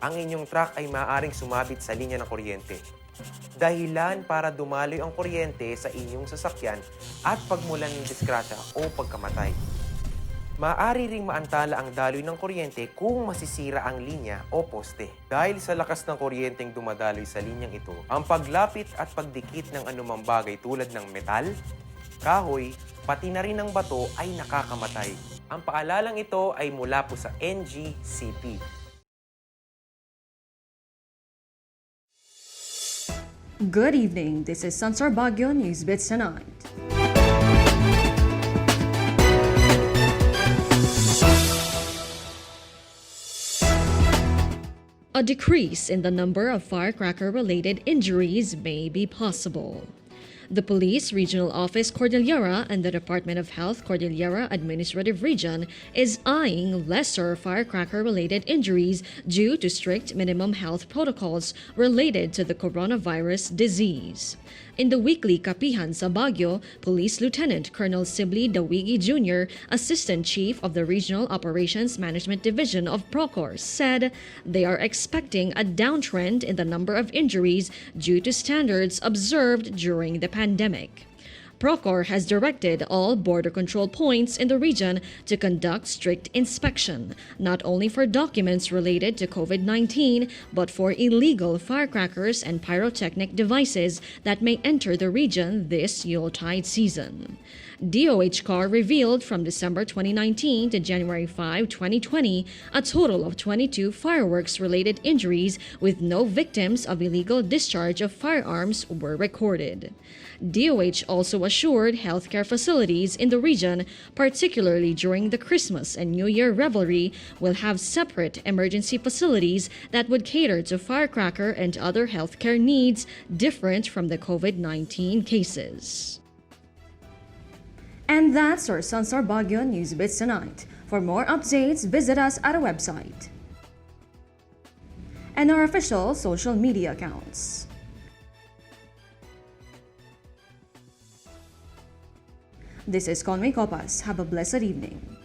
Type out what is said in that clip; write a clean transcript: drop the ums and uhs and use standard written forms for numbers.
ang inyong truck ay maaaring sumabit sa linya ng kuryente. Dahilan para dumaloy ang kuryente sa inyong sasakyan at pagmulan ng disgrasya o pagkamatay. Maaari ring maantala ang daloy ng kuryente kung masisira ang linya o poste. Dahil sa lakas ng kuryenteng dumadaloy sa linyang ito, ang paglapit at pagdikit ng anumang bagay tulad ng metal, kahoy, pati na rin ng bato ay nakakamatay. Ang paalalang ito ay mula po sa NGCP. Good evening, this is SunStar Baguio Newsbits Tonight. A decrease in the number of firecracker-related injuries may be possible. The Police Regional Office Cordillera and the Department of Health Cordillera Administrative Region is eyeing lesser firecracker-related injuries due to strict minimum health protocols related to the coronavirus disease. In the weekly Kapihan sa Baguio, Police Lieutenant Colonel Sibly Dawiguey Jr., Assistant Chief of the Regional Operations Management Division of PROCOR, said they are expecting a downtrend in the number of injuries due to standards observed during the pandemic. PROCOR has directed all border control points in the region to conduct strict inspection, not only for documents related to COVID-19, but for illegal firecrackers and pyrotechnic devices that may enter the region this Yuletide season. DOHCAR revealed from December 2019 to January 5, 2020, a total of 22 fireworks-related injuries with no victims of illegal discharge of firearms were recorded. DOH also assured healthcare facilities in the region, particularly during the Christmas and New Year revelry, will have separate emergency facilities that would cater to firecracker and other healthcare needs different from the COVID-19 cases. And that's our SunStar Baguio Newsbits Tonight. For more updates, visit us at our website and our official social media accounts. This is Conway Copas. Have a blessed evening.